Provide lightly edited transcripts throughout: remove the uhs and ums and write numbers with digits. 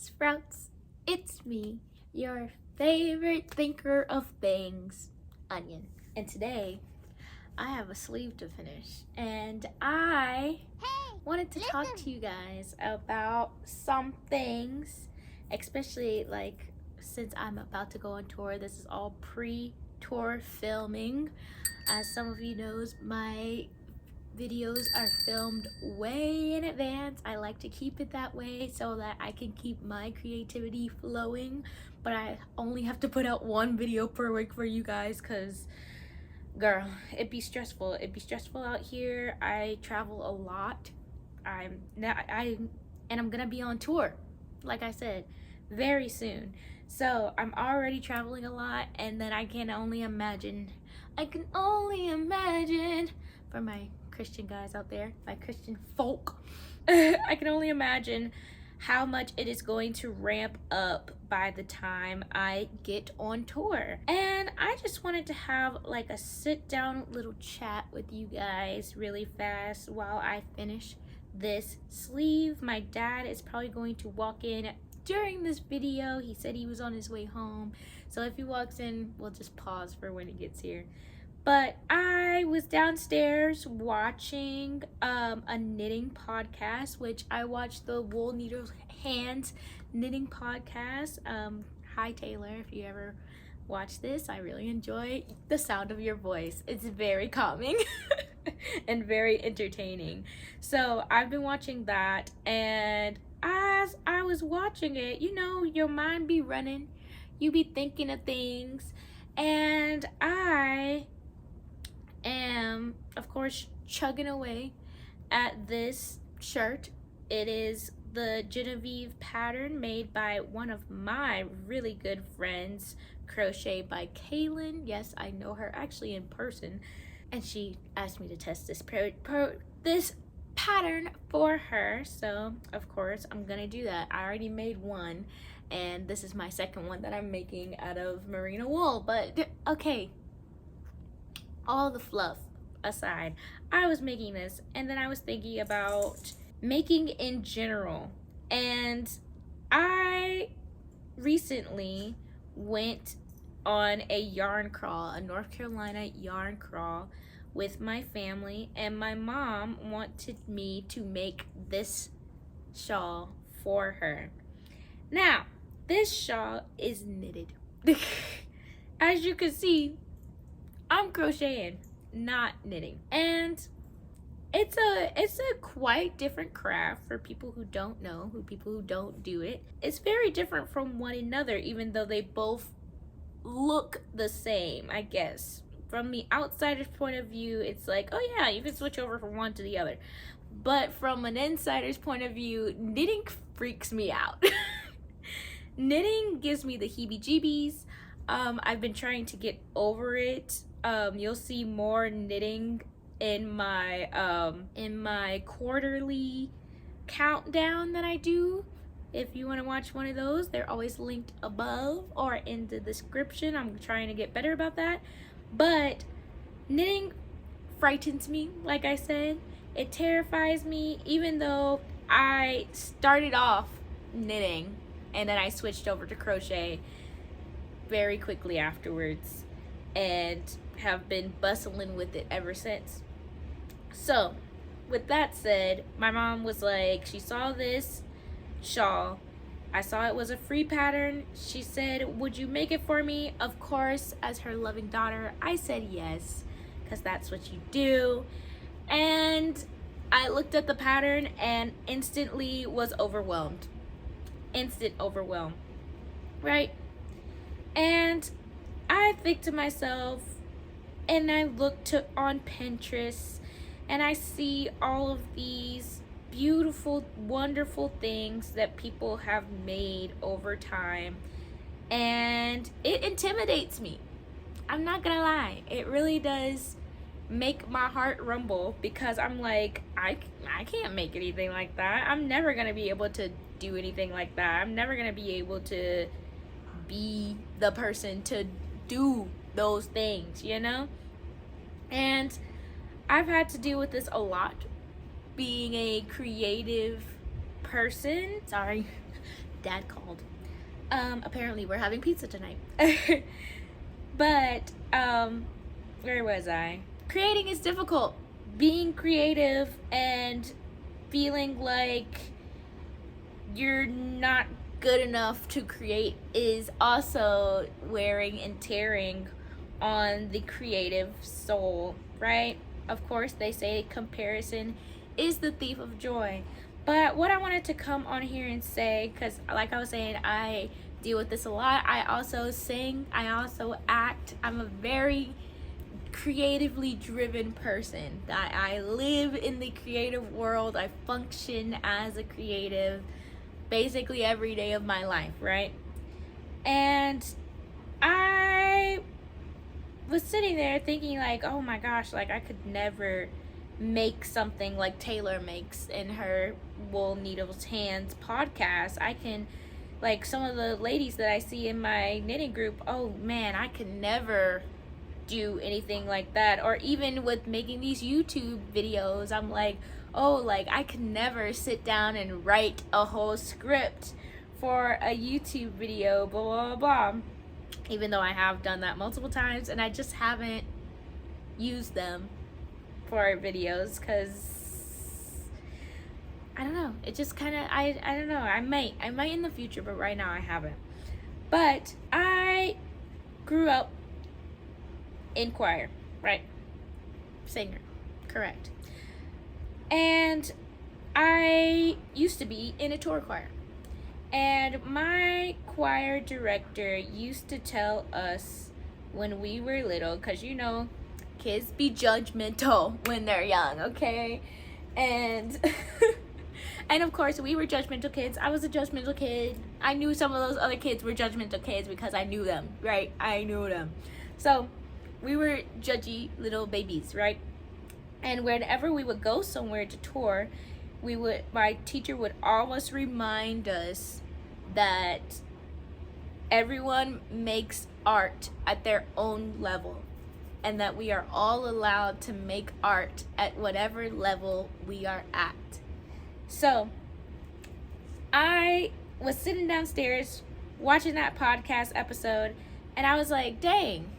Sprouts, it's me, your favorite thinker of things, Onion. And today, I have a sleeve to finish, and I wanted to talk to you guys about some things, especially like since I'm about to go on tour. This is all pre-tour filming. As some of you knows, my videos are filmed way in advance. I like to keep it that way so that I can keep my creativity flowing, but I only have to put out one video per week for you guys because girl, it'd be stressful out here. I travel a lot. I'm gonna be on tour, like I said, very soon. So I'm already traveling a lot, and then I can only imagine for my Christian guys out there, my Christian folk, I can only imagine how much it is going to ramp up by the time I get on tour. And I just wanted to have like a sit down little chat with you guys really fast while I finish this sleeve. My dad is probably going to walk in during this video. He said he was on his way home, so if he walks in, we'll just pause for when he gets here. But I was downstairs watching a knitting podcast, which I watched the Wool Needle Hands knitting podcast. Hi Taylor, if you ever watch this, I really enjoy the sound of your voice. It's very calming and very entertaining. So I've been watching that, and as I was watching it, you know, your mind be running, you be thinking of things, and I am, of course, chugging away at this shirt. It is the Genevieve pattern made by one of my really good friends, Crochet by Kaylin. Yes, I know her actually in person, and she asked me to test this pattern for her, so of course I'm gonna do that. I already made one, and this is my second one that I'm making out of merino wool. But okay, all the fluff aside, I was making this, and then I was thinking about making in general. And I recently went on a yarn crawl, a North Carolina yarn crawl with my family, and my mom wanted me to make this shawl for her. Now, this shawl is knitted. As you can see, I'm crocheting, not knitting, and it's a quite different craft for people who don't know, people who don't do it. It's very different from one another, even though they both look the same, I guess. From the outsider's point of view, it's like, oh yeah, you can switch over from one to the other. But from an insider's point of view, knitting freaks me out. Knitting gives me the heebie-jeebies. I've been trying to get over it. You'll see more knitting in my quarterly countdown that I do. If you want to watch one of those, they're always linked above or in the description. I'm trying to get better about that. But knitting frightens me, like I said. It terrifies me, even though I started off knitting and then I switched over to crochet very quickly afterwards and have been bustling with it ever since. So with that said, my mom was like, she saw this shawl, I saw it was a free pattern. She said, would you make it for me? Of course, as her loving daughter, I said yes, because that's what you do. And I looked at the pattern and instantly was overwhelmed. Instant overwhelm, right? And I think to myself, and I look on Pinterest, and I see all of these beautiful, wonderful things that people have made over time, and it intimidates me. I'm not gonna lie, it really does make my heart rumble, because I'm like, I can't make anything like that. I'm never gonna be able to do anything like that. I'm never gonna be able to be the person to do those things, you know? And I've had to deal with this a lot, being a creative person. Sorry, Dad called. Apparently we're having pizza tonight. But where was I? Creating is difficult. Being creative and feeling like you're not good enough to create is also wearing and tearing on the creative soul, right? Of course, they say comparison is the thief of joy. But what I wanted to come on here and say, because like I was saying, I deal with this a lot. I also sing, I also act. I'm a very creatively driven person. I live in the creative world. I function as a creative basically every day of my life, right? And I was sitting there thinking like, oh my gosh, like I could never make something like Taylor makes in her Wool Needles Hands podcast. I can, like some of the ladies that I see in my knitting group, oh man, I could never do anything like that. Or even with making these YouTube videos, I'm like, oh, like I could never sit down and write a whole script for a YouTube video, blah blah blah. Even though I have done that multiple times and I just haven't used them for videos because I don't know, it just kind of, I don't know, I might in the future, but right now I haven't. But I grew up in choir, right? Singer, correct. And I used to be in a tour choir. And my choir director used to tell us when we were little, because you know, kids be judgmental when they're young, okay? And and of course we were judgmental kids. I was a judgmental kid. I knew some of those other kids were judgmental kids because I knew them, right? I knew them. So we were judgy little babies, right? And whenever we would go somewhere to tour, my teacher would always remind us that everyone makes art at their own level and that we are all allowed to make art at whatever level we are at. So I was sitting downstairs watching that podcast episode and I was like, dang,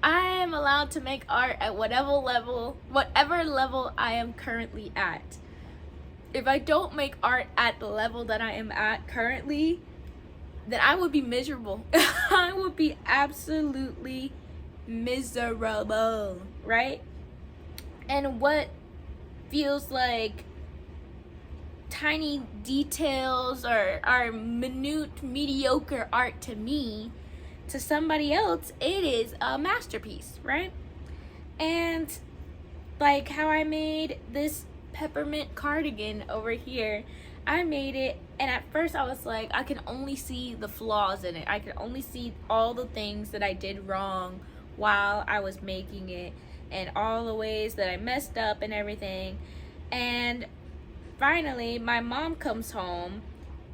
I am allowed to make art at whatever level I am currently at. If I don't make art at the level that I am at currently, then I would be miserable. I would be absolutely miserable, right? And what feels like tiny details or minute, mediocre art to me, to somebody else, it is a masterpiece, right? And like how I made this peppermint cardigan over here, I made it, and at first I was like, I can only see the flaws in it. I can only see all the things that I did wrong while I was making it, and all the ways that I messed up and everything. And finally, my mom comes home,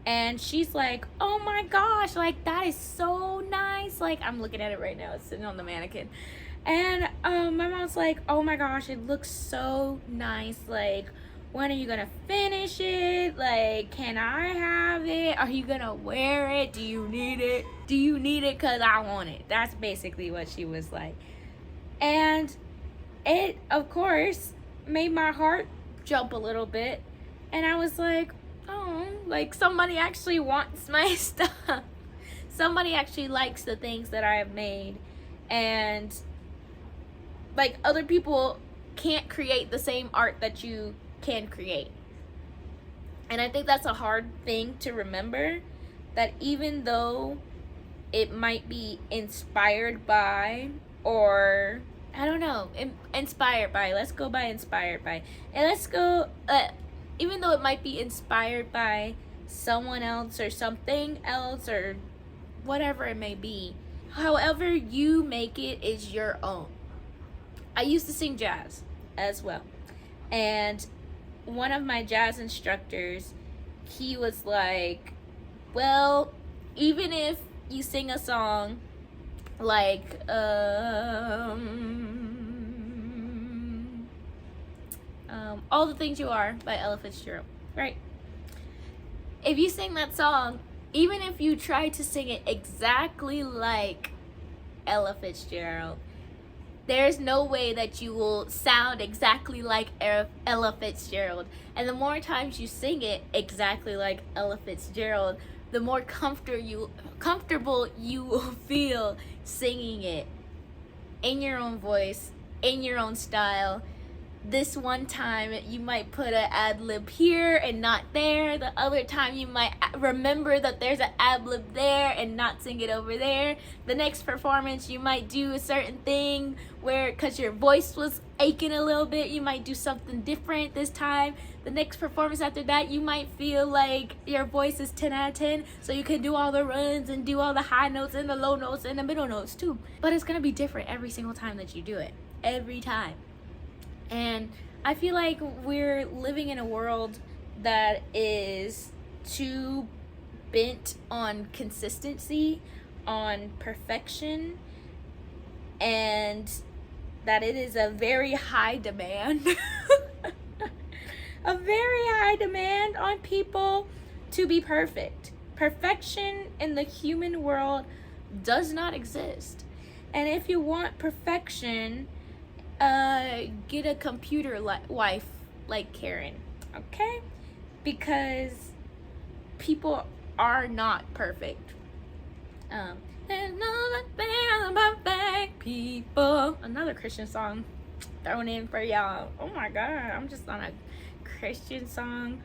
and she's like, oh my gosh, like that is so nice. Like I'm looking at it right now, it's sitting on the mannequin. And my mom's like, oh my gosh, it looks so nice. Like, when are you gonna finish it? Like, can I have it? Are you gonna wear it? Do you need it? Do you need it? Cause I want it. That's basically what she was like. And it, of course, made my heart jump a little bit. And I was like, oh, like somebody actually wants my stuff. Somebody actually likes the things that I have made. And like other people can't create the same art that you can create. And I think that's a hard thing to remember, that even though it might be inspired by, or I don't know, inspired by, let's go by inspired by, and let's go, even though it might be inspired by someone else or something else or whatever it may be, however you make it is your own. I used to sing jazz as well, and one of my jazz instructors, he was like, well, even if you sing a song like All the Things You Are by Ella Fitzgerald, right? if you sing that song, even if you try to sing it exactly like Ella Fitzgerald, there's no way that you will sound exactly like Ella Fitzgerald. And the more times you sing it exactly like Ella Fitzgerald, the more comfortable you will feel singing it in your own voice, in your own style. This one time you might put an ad-lib here and not there. The other time you might remember that there's an ad-lib there and not sing it over there. The next performance you might do a certain thing where, because your voice was aching a little bit, you might do something different this time. The next performance after that, you might feel like your voice is 10 out of 10, so you can do all the runs and do all the high notes and the low notes and the middle notes too. But it's gonna be different every single time that you do it. Every time. And I feel like we're living in a world that is too bent on consistency, on perfection, and that it is a very high demand, a very high demand on people to be perfect. Perfection in the human world does not exist. And if you want perfection, get a computer wife like Karen, okay? Because people are not perfect. There's nothing about perfect people. Another Christian song thrown in for y'all. Oh my God, I'm just on a Christian song.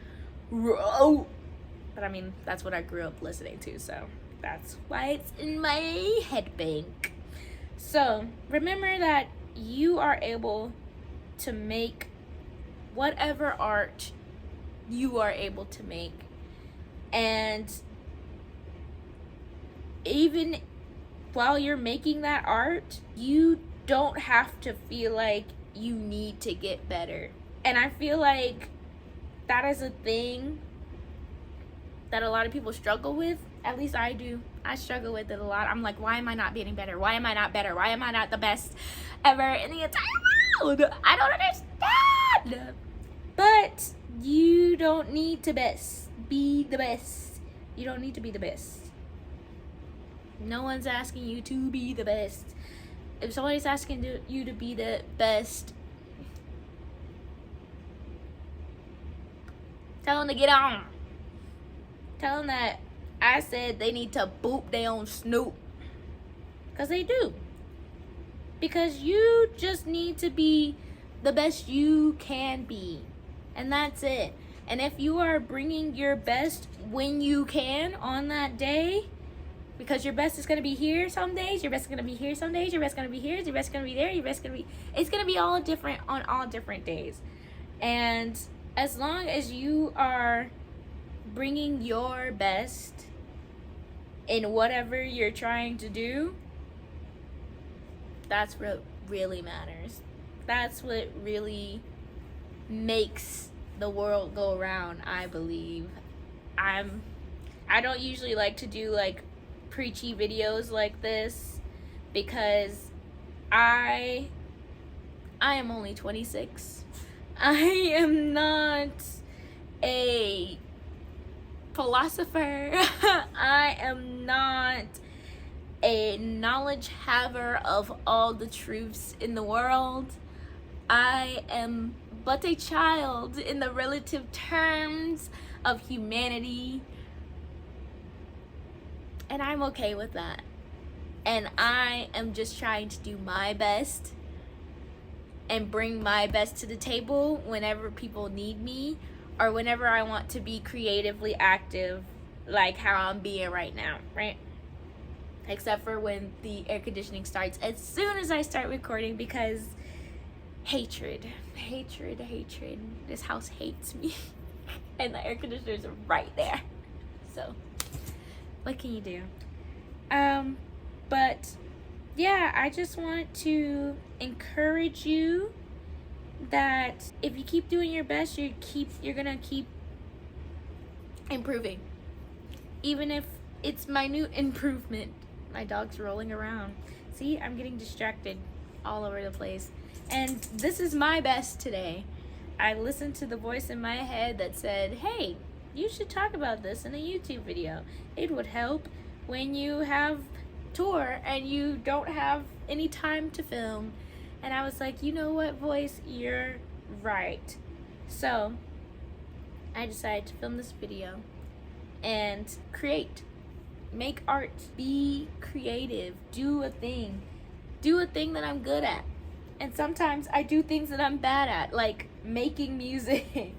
But I mean, that's what I grew up listening to, so that's why it's in my head bank. So remember that you are able to make whatever art you are able to make. And even while you're making that art, you don't have to feel like you need to get better. And I feel like that is a thing that a lot of people struggle with. At least I do. I struggle with it a lot. I'm like, why am I not getting better? Why am I not better? Why am I not the best ever in the entire world? I don't understand. But you don't need to be the best. You don't need to be the best. No one's asking you to be the best. If somebody's asking you to be the best, tell them to get on. Tell them that I said they need to boop their own snoot. Because they do. Because you just need to be the best you can be. And that's it. And if you are bringing your best when you can on that day, because your best is going to be here some days, your best is going to be here some days, your best is going to be here, your best is going to be there, your best is going to be... It's going to be all different on all different days. And as long as you are bringing your best in whatever you're trying to do, that's what really matters. That's what really makes the world go around, I believe. I don't usually like to do like preachy videos like this because I am only 26. I am not a philosopher. I am not a knowledge haver of all the truths in the world. I am but a child in the relative terms of humanity. And I'm okay with that. And I am just trying to do my best and bring my best to the table whenever people need me or whenever I want to be creatively active, like how I'm being right now, right? Except for when the air conditioning starts as soon as I start recording, because hatred. This house hates me. And the air conditioners are right there. So, what can you do? But yeah, I just want to encourage you that if you keep doing your best, you're gonna keep improving. Even if it's minute improvement. My dog's rolling around. See, I'm getting distracted all over the place. And this is my best today. I listened to the voice in my head that said, hey, you should talk about this in a YouTube video. It would help when you have tour and you don't have any time to film. And I was like, you know what, voice, you're right. So I decided to film this video and create, make art, be creative, do a thing that I'm good at. And sometimes I do things that I'm bad at, like making music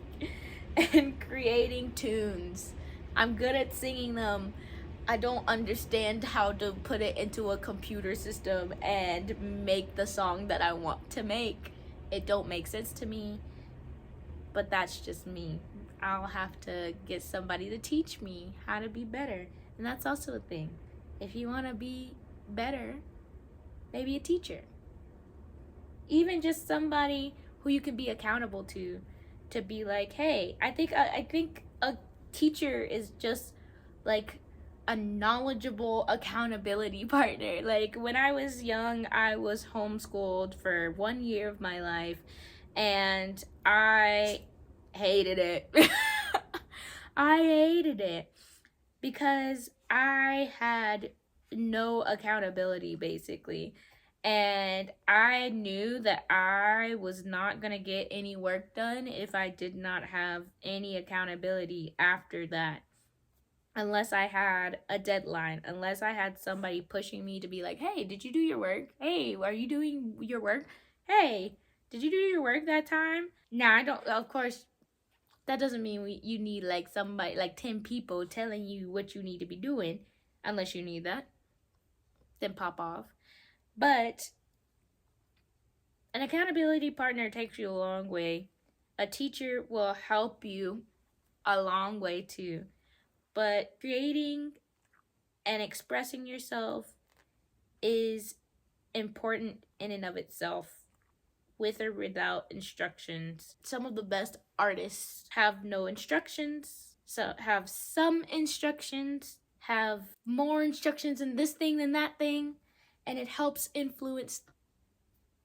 and creating tunes. I'm good at singing them. I don't understand how to put it into a computer system and make the song that I want to make. It don't make sense to me, but that's just me. I'll have to get somebody to teach me how to be better. And that's also a thing. If you want to be better, maybe a teacher. Even just somebody who you can be accountable to be like, hey, I think a teacher is just like a knowledgeable accountability partner. Like when I was young, I was homeschooled for 1 year of my life and I hated it. I hated it because I had no accountability basically. And I knew that I was not going to get any work done if I did not have any accountability after that. Unless I had a deadline, unless I had somebody pushing me to be like, hey, did you do your work? Hey, are you doing your work? Hey, did you do your work that time? Now, I don't, of course, that doesn't mean you need like somebody, like 10 people telling you what you need to be doing. Unless you need that, then pop off. But an accountability partner takes you a long way. A teacher will help you a long way too. But creating and expressing yourself is important in and of itself, with or without instructions. Some of the best artists have no instructions, so have some instructions, have more instructions in this thing than that thing, and it helps influence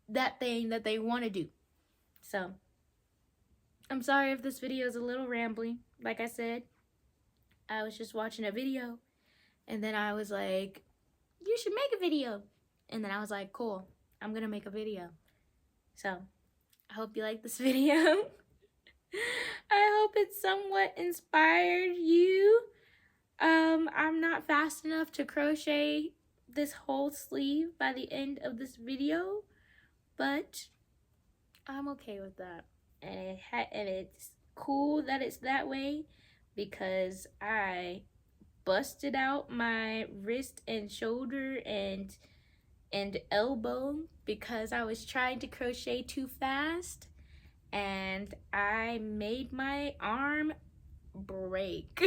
that thing that they want to do. So I'm sorry if this video is a little rambling. Like I said, I was just watching a video and then I was like, you should make a video. And then I was like, cool, I'm gonna make a video. So I hope you like this video. I hope it somewhat inspired you. I'm not fast enough to crochet this whole sleeve by the end of this video, but I'm okay with that. And it's cool that it's that way because I busted out my wrist and shoulder and elbow because I was trying to crochet too fast and I made my arm break.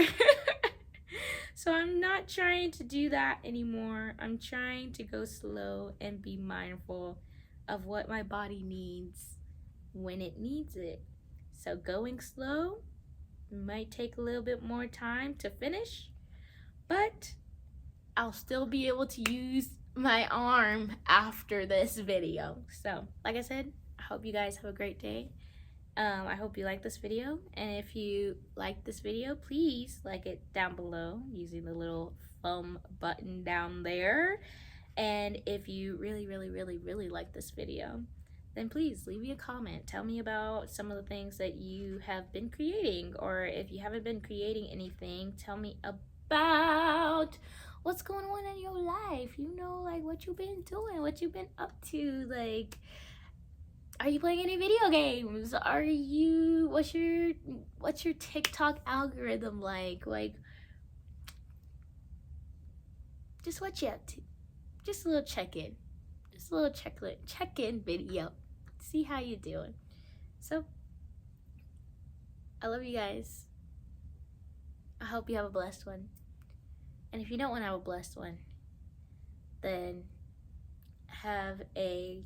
So I'm not trying to do that anymore. I'm trying to go slow and be mindful of what my body needs when it needs it. So going slow might take a little bit more time to finish, but I'll still be able to use my arm after this video. So like I said, I hope you guys have a great day. I hope you like this video, and if you like this video, please like it down below using the little thumb button down there. And if you really like this video, then please leave me a comment. Tell me about some of the things that you have been creating, or if you haven't been creating anything, tell me about what's going on in your life. You know, like what you've been doing, what you've been up to. Like, are you playing any video games? Are you, what's your TikTok algorithm like? Like, just what you up to. Just a little check-in. Just a little check-in video. See how you doing. So, I love you guys. I hope you have a blessed one. And if you don't want to have a blessed one, then have a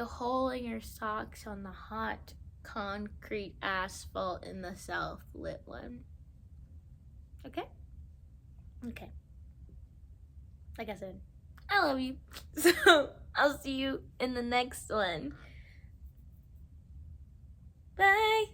hole in your socks on the hot concrete asphalt in the south lit one. Okay? Okay. Like I said, I love you. So I'll see you in the next one. Bye.